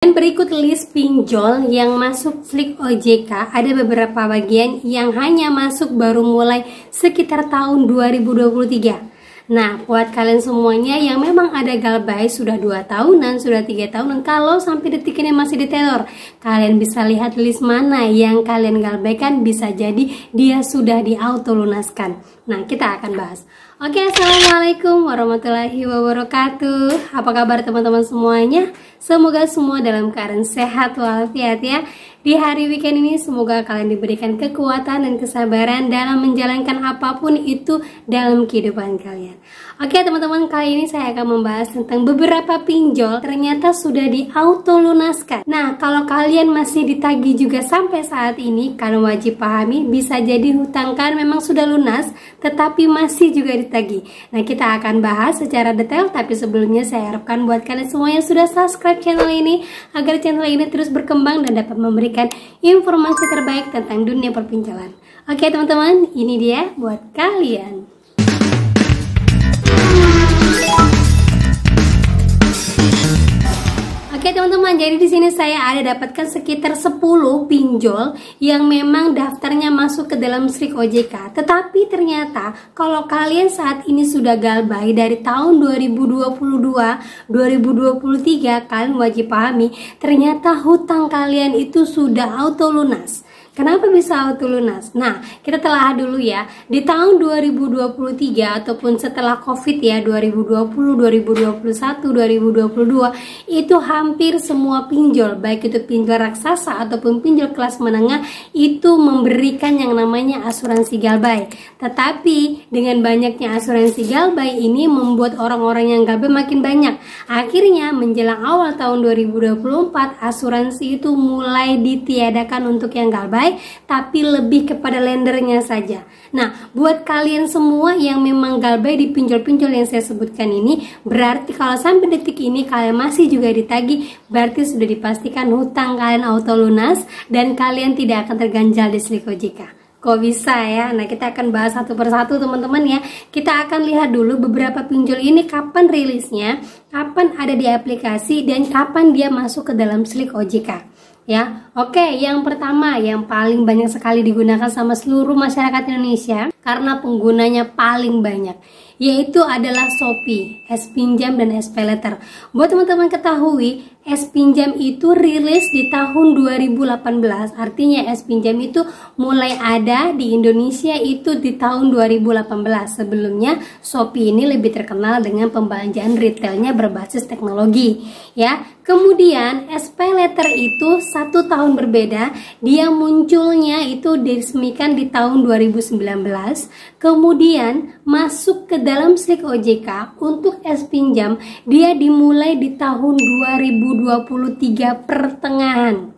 Dan berikut list pinjol yang masuk Slik OJK. Ada beberapa bagian yang hanya masuk baru mulai sekitar tahun 2023. Nah, buat kalian semuanya yang memang ada galbay sudah 2 tahunan, sudah 3 tahunan, kalau sampai detik ini masih diteror, kalian bisa lihat list mana yang kalian galbaykan, bisa jadi dia sudah di auto lunaskan. Nah, kita akan bahas. Oke, assalamualaikum warahmatullahi wabarakatuh. Apa kabar teman-teman semuanya? Semoga semua dalam keadaan sehat walafiat ya. Di hari weekend ini semoga kalian diberikan kekuatan dan kesabaran dalam menjalankan apapun itu dalam kehidupan kalian. Oke teman-teman, kali ini saya akan membahas tentang beberapa pinjol ternyata sudah di auto lunaskan. Nah, kalau kalian masih ditagih juga sampai saat ini, kalian wajib pahami bisa jadi hutang kalian memang sudah lunas tetapi masih juga ditagih. Nah, kita akan bahas secara detail, tapi sebelumnya saya harapkan buat kalian semua yang sudah subscribe channel ini agar channel ini terus berkembang dan dapat memberikan informasi terbaik tentang dunia perpinjolan. Oke teman-teman, ini dia buat kalian. Oke teman-teman, jadi di sini saya ada dapatkan sekitar 10 pinjol yang memang daftarnya masuk ke dalam Slik OJK. Tetapi ternyata kalau kalian saat ini sudah galbay dari tahun 2022, 2023, kalian wajib pahami ternyata hutang kalian itu sudah auto lunas. Kenapa bisa auto lunas? Nah, kita telah dulu ya. Di tahun 2023 ataupun setelah Covid ya, 2020, 2021, 2022, itu hampir semua pinjol, baik itu pinjol raksasa ataupun pinjol kelas menengah, itu memberikan yang namanya asuransi galbay. Tetapi dengan banyaknya asuransi galbay ini membuat orang-orang yang galbay makin banyak. Akhirnya menjelang awal tahun 2024, asuransi itu mulai ditiadakan untuk yang galbay, tapi lebih kepada lendernya saja. Nah, buat kalian semua yang memang galbay di pinjol-pinjol yang saya sebutkan ini, berarti kalau sampai detik ini kalian masih juga ditagih, berarti sudah dipastikan hutang kalian auto lunas dan kalian tidak akan terganjal di Slik OJK. Kok bisa ya? Nah, kita akan bahas satu persatu teman-teman ya. Kita akan lihat dulu beberapa pinjol ini kapan rilisnya, kapan ada di aplikasi, dan kapan dia masuk ke dalam Slik OJK. Ya, oke, yang pertama yang paling banyak sekali digunakan sama seluruh masyarakat Indonesia karena penggunanya paling banyak, yaitu adalah Shopee, S-Pinjam dan SPayLater. Buat teman-teman ketahui, S-Pinjam itu rilis di tahun 2018, artinya S-Pinjam itu mulai ada di Indonesia itu di tahun 2018. Sebelumnya Shopee ini lebih terkenal dengan pembelanjaan retailnya berbasis teknologi ya. Kemudian SPayLater itu 1 tahun berbeda, dia munculnya itu diresmikan di tahun 2019, kemudian masuk ke dalam Slik OJK. Untuk S-Pinjam dia dimulai di tahun 2023 pertengahan.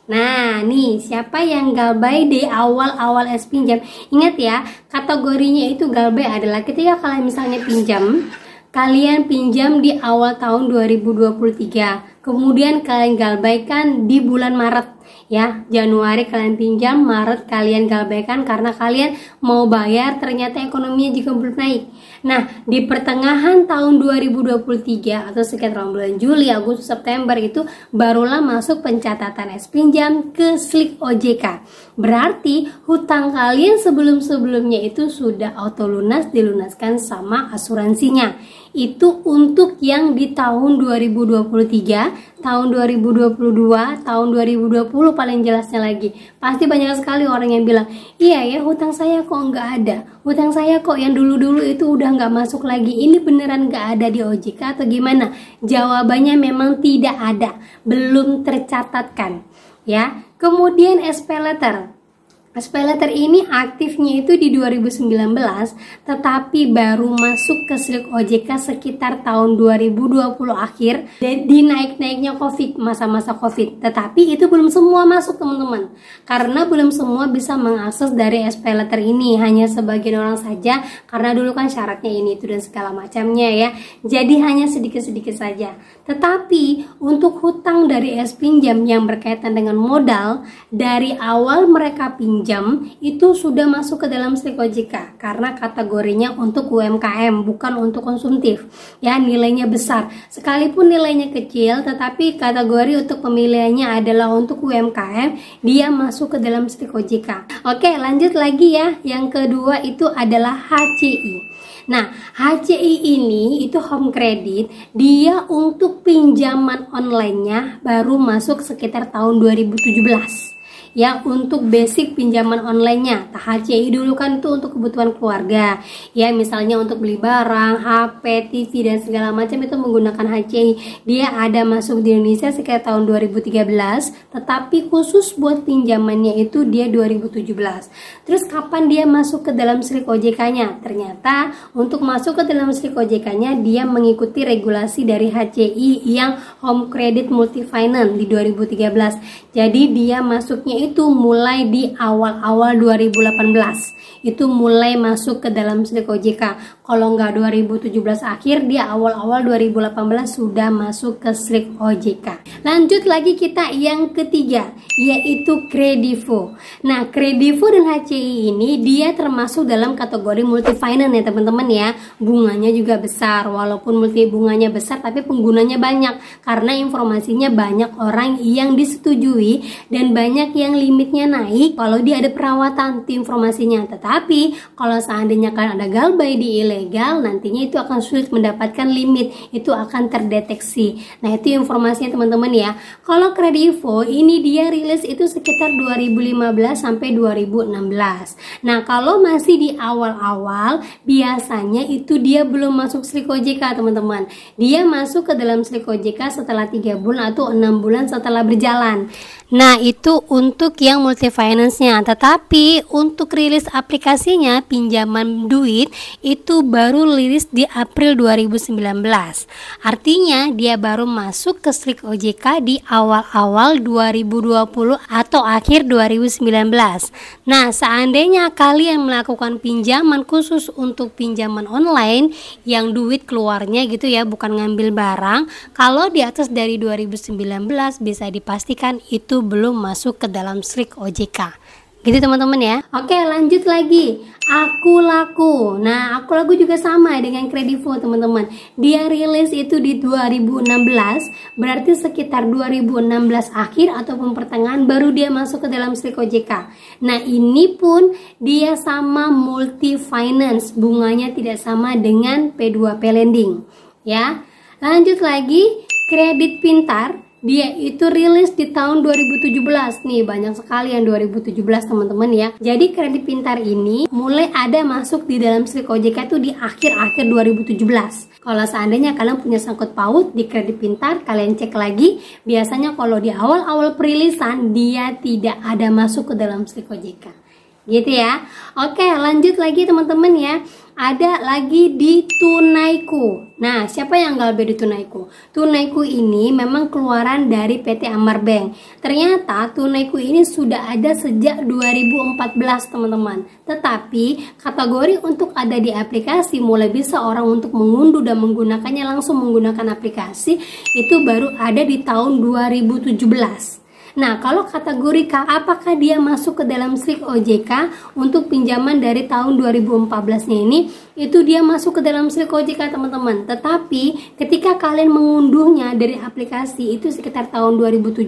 Nah, nih siapa yang galbay di awal-awal S-Pinjam? Ingat ya, kategorinya itu galbay adalah ketika kalian misalnya kalian pinjam di awal tahun 2023, kemudian kalian galbaykan di bulan Maret ya, Januari kalian pinjam, Maret kalian galbaykan karena kalian mau bayar, ternyata ekonominya juga belum naik. Nah, di pertengahan tahun 2023 atau sekitar bulan Juli, Agustus, September itu barulah masuk pencatatan S-Pinjam ke Slik OJK. Berarti hutang kalian sebelum-sebelumnya itu sudah auto lunas, dilunaskan sama asuransinya. Itu untuk yang di tahun 2023, tahun 2022, tahun 2020 paling jelasnya lagi. Pasti banyak sekali orang yang bilang, iya ya hutang saya kok nggak ada, hutang saya kok yang dulu-dulu itu udah nggak masuk lagi, ini beneran nggak ada di OJK atau gimana? Jawabannya memang tidak ada, belum tercatatkan ya. Kemudian SPayLater. SPayLater ini aktifnya itu di 2019, tetapi baru masuk ke Slik OJK sekitar tahun 2020 akhir di naik-naiknya Covid, masa-masa Covid. Tetapi itu belum semua masuk teman-teman, karena belum semua bisa mengakses dari SPayLater ini, hanya sebagian orang saja, karena dulu kan syaratnya ini itu dan segala macamnya ya. Jadi hanya sedikit-sedikit saja. Tetapi untuk hutang dari S-Pinjam yang berkaitan dengan modal, dari awal mereka pinjam pinjam itu sudah masuk ke dalam SLIK OJK karena kategorinya untuk UMKM, bukan untuk konsumtif. Ya, nilainya besar. Sekalipun nilainya kecil, tetapi kategori untuk pemilihannya adalah untuk UMKM, dia masuk ke dalam SLIK OJK. Oke, lanjut lagi ya. Yang kedua itu adalah HCI. Nah, HCI ini itu home credit, dia untuk pinjaman online-nya baru masuk sekitar tahun 2017. Ya, untuk basic pinjaman online-nya. HCI dulu kan itu untuk kebutuhan keluarga. Ya, misalnya untuk beli barang, HP, TV dan segala macam itu menggunakan HCI. Dia ada masuk di Indonesia sekitar tahun 2013, tetapi khusus buat pinjamannya itu dia 2017. Terus kapan dia masuk ke dalam SLIK OJK-nya? Ternyata untuk masuk ke dalam SLIK OJK-nya dia mengikuti regulasi dari HCI yang Home Credit Multifinance di 2013. Jadi dia masuknya itu mulai di awal-awal 2018. Itu mulai masuk ke dalam SLIK OJK. Kalau nggak 2017 akhir, dia awal-awal 2018 sudah masuk ke SLIK OJK. Lanjut lagi kita yang ketiga, yaitu Kredivo. Nah, Kredivo dan HCI ini dia termasuk dalam kategori multifinance ya teman-teman ya. Bunganya juga besar, walaupun multi bunganya besar tapi penggunanya banyak karena informasinya banyak orang yang disetujui dan banyak yang limitnya naik kalau dia ada perawatan itu informasinya. Tetapi kalau seandainya kan ada galbay di ilegal, nantinya itu akan sulit mendapatkan limit, itu akan terdeteksi. Nah, itu informasinya teman-teman ya. Kalau Kredivo ini dia rilis itu sekitar 2015 sampai 2016. Nah, kalau masih di awal-awal biasanya itu dia belum masuk SLIK OJK teman-teman. Dia masuk ke dalam SLIK OJK setelah 3 bulan atau 6 bulan setelah berjalan. Nah, itu untuk yang multifinance-nya. Tetapi untuk rilis aplikasinya pinjaman duit itu baru rilis di April 2019. Artinya dia baru masuk ke SLIK OJK di awal-awal 2020 atau akhir 2019. Nah, seandainya kalian melakukan pinjaman khusus untuk pinjaman online yang duit keluarnya gitu ya, bukan ngambil barang, kalau di atas dari 2019 bisa dipastikan itu belum masuk ke dalam SLIK OJK. Gitu teman-teman ya. Oke, lanjut lagi. Aku Laku. Nah, Aku Laku juga sama dengan Kredivo teman-teman. Dia rilis itu di 2016, berarti sekitar 2016 akhir ataupun pertengahan baru dia masuk ke dalam SLIK OJK. Nah, ini pun dia sama multi finance, bunganya tidak sama dengan P2P lending ya. Lanjut lagi, Kredit Pintar. Dia itu rilis di tahun 2017 nih, banyak sekali yang 2017 teman-teman ya. Jadi Kredit Pintar ini mulai ada masuk di dalam SLIK OJK itu di akhir-akhir 2017. Kalau seandainya kalian punya sangkut paut di Kredit Pintar, kalian cek lagi. Biasanya kalau di awal-awal perilisan dia tidak ada masuk ke dalam SLIK OJK. Gitu ya. Oke, lanjut lagi teman-teman ya. Ada lagi di Tunaiku. Nah, siapa yang nggak beli Tunaiku? Tunaiku ini memang keluaran dari PT Amar Bank. Ternyata Tunaiku ini sudah ada sejak 2014 teman-teman. Tetapi kategori untuk ada di aplikasi mulai bisa orang untuk mengunduh dan menggunakannya langsung menggunakan aplikasi itu baru ada di tahun 2017. Nah, kalau kategori K, apakah dia masuk ke dalam SLIK OJK untuk pinjaman dari tahun 2014-nya ini? Itu dia masuk ke dalam SLIK OJK teman-teman. Tetapi ketika kalian mengunduhnya dari aplikasi itu sekitar tahun 2017,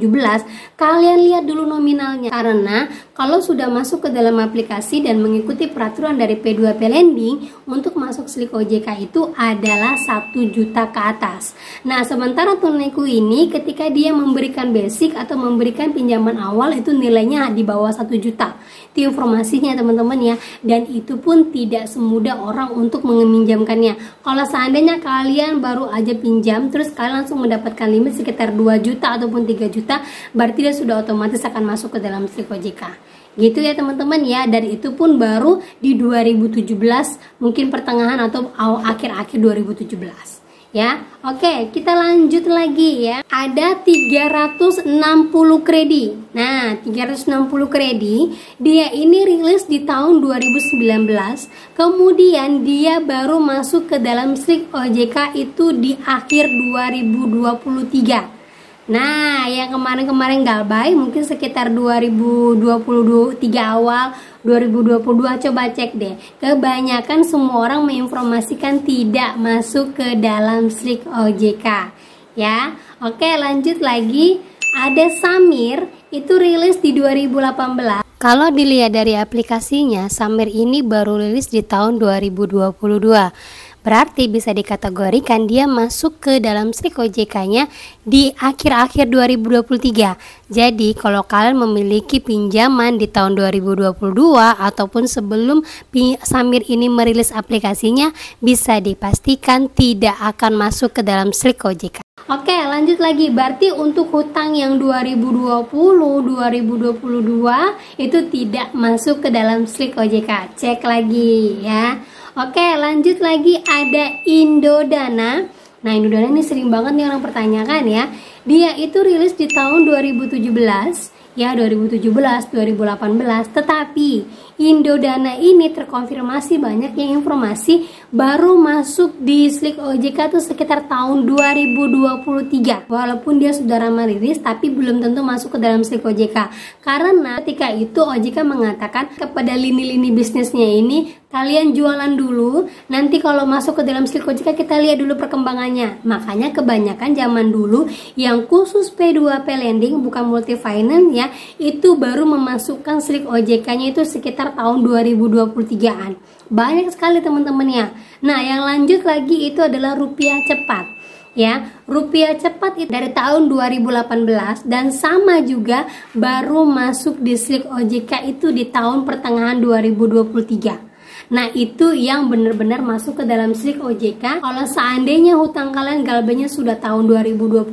kalian lihat dulu nominalnya. Karena kalau sudah masuk ke dalam aplikasi dan mengikuti peraturan dari P2P Lending, untuk masuk SLIK OJK itu adalah 1 juta ke atas. Nah, sementara Tunaiku ini ketika dia memberikan basic atau memberikan pinjaman awal itu nilainya di bawah 1 juta. Itu informasinya teman-teman ya. Dan itu pun tidak semudah orang untuk meminjamkannya. Kalau seandainya kalian baru aja pinjam terus kalian langsung mendapatkan limit sekitar 2 juta ataupun 3 juta, berarti dia sudah otomatis akan masuk ke dalam SLIK OJK. Gitu ya teman-teman ya. Dan itu pun baru di 2017, mungkin pertengahan atau akhir-akhir 2017. Ya, oke, kita lanjut lagi ya. Ada 360 kredi. Nah, 360 kredi, dia ini rilis di tahun 2019. Kemudian dia baru masuk ke dalam SLIK OJK itu di akhir 2023. Nah, yang kemarin-kemarin galbay mungkin sekitar 2023 awal 2022, coba cek deh. Kebanyakan semua orang menginformasikan tidak masuk ke dalam SLIK OJK. Ya, oke, lanjut lagi. Ada Samir, itu rilis di 2018. Kalau dilihat dari aplikasinya, Samir ini baru rilis di tahun 2022. Berarti bisa dikategorikan dia masuk ke dalam SLIK OJK-nya di akhir-akhir 2023. Jadi kalau kalian memiliki pinjaman di tahun 2022 ataupun sebelum Samir ini merilis aplikasinya, bisa dipastikan tidak akan masuk ke dalam SLIK OJK. Oke, lanjut lagi. Berarti untuk hutang yang 2020, 2022 itu tidak masuk ke dalam SLIK OJK. Cek lagi ya. Oke, lanjut lagi, ada Indodana. Nah, Indodana ini sering banget nih orang pertanyakan ya. Dia itu rilis di tahun 2017 ya, 2017, 2018. Tetapi Indodana ini terkonfirmasi banyak yang informasi baru masuk di SLIK OJK tuh sekitar tahun 2023. Walaupun dia sudah rilis, tapi belum tentu masuk ke dalam SLIK OJK. Karena ketika itu OJK mengatakan kepada lini-lini bisnisnya ini, kalian jualan dulu, nanti kalau masuk ke dalam SLIK OJK kita lihat dulu perkembangannya. Makanya kebanyakan zaman dulu yang khusus P2P lending bukan multi finance ya, itu baru memasukkan SLIK OJK-nya itu sekitar tahun 2023-an. Banyak sekali teman-teman ya. Nah, yang lanjut lagi itu adalah rupiah cepat. Ya, rupiah cepat itu dari tahun 2018 dan sama juga baru masuk di SLIK OJK itu di tahun pertengahan 2023. Nah, itu yang benar-benar masuk ke dalam SLIK OJK. Kalau seandainya hutang kalian galbanya sudah tahun 2022,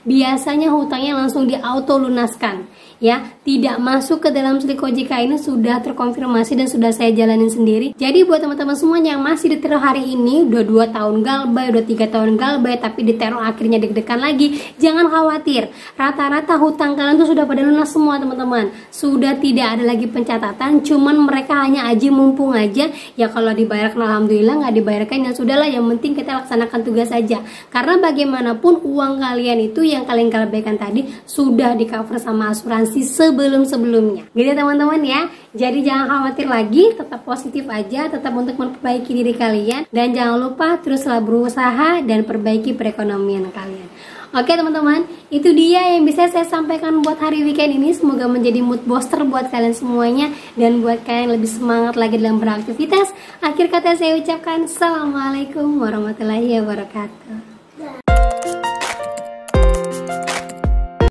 biasanya hutangnya langsung diauto lunaskan. Ya, tidak masuk ke dalam SLIK OJK ini sudah terkonfirmasi dan sudah saya jalanin sendiri. Jadi buat teman-teman semuanya yang masih diteror hari ini, udah 2 tahun galbay, udah 3 tahun galbay, tapi diteror akhirnya deg-degan lagi, jangan khawatir. Rata-rata hutang kalian tuh sudah pada lunas semua teman-teman. Sudah tidak ada lagi pencatatan, cuman mereka hanya aji mumpung aja. Ya kalau dibayarkan alhamdulillah, nggak dibayarkan ya sudahlah, yang penting kita laksanakan tugas saja. Karena bagaimanapun uang kalian itu yang kalian galbaykan tadi sudah di cover sama asuransi sebelum-sebelumnya. Gitu teman-teman ya. Jadi jangan khawatir lagi, tetap positif aja, tetap untuk memperbaiki diri kalian, dan jangan lupa teruslah berusaha dan perbaiki perekonomian kalian. Oke teman-teman, itu dia yang bisa saya sampaikan buat hari weekend ini. Semoga menjadi mood booster buat kalian semuanya dan buat kalian lebih semangat lagi dalam beraktivitas. Akhir kata saya ucapkan Assalamualaikum warahmatullahi wabarakatuh.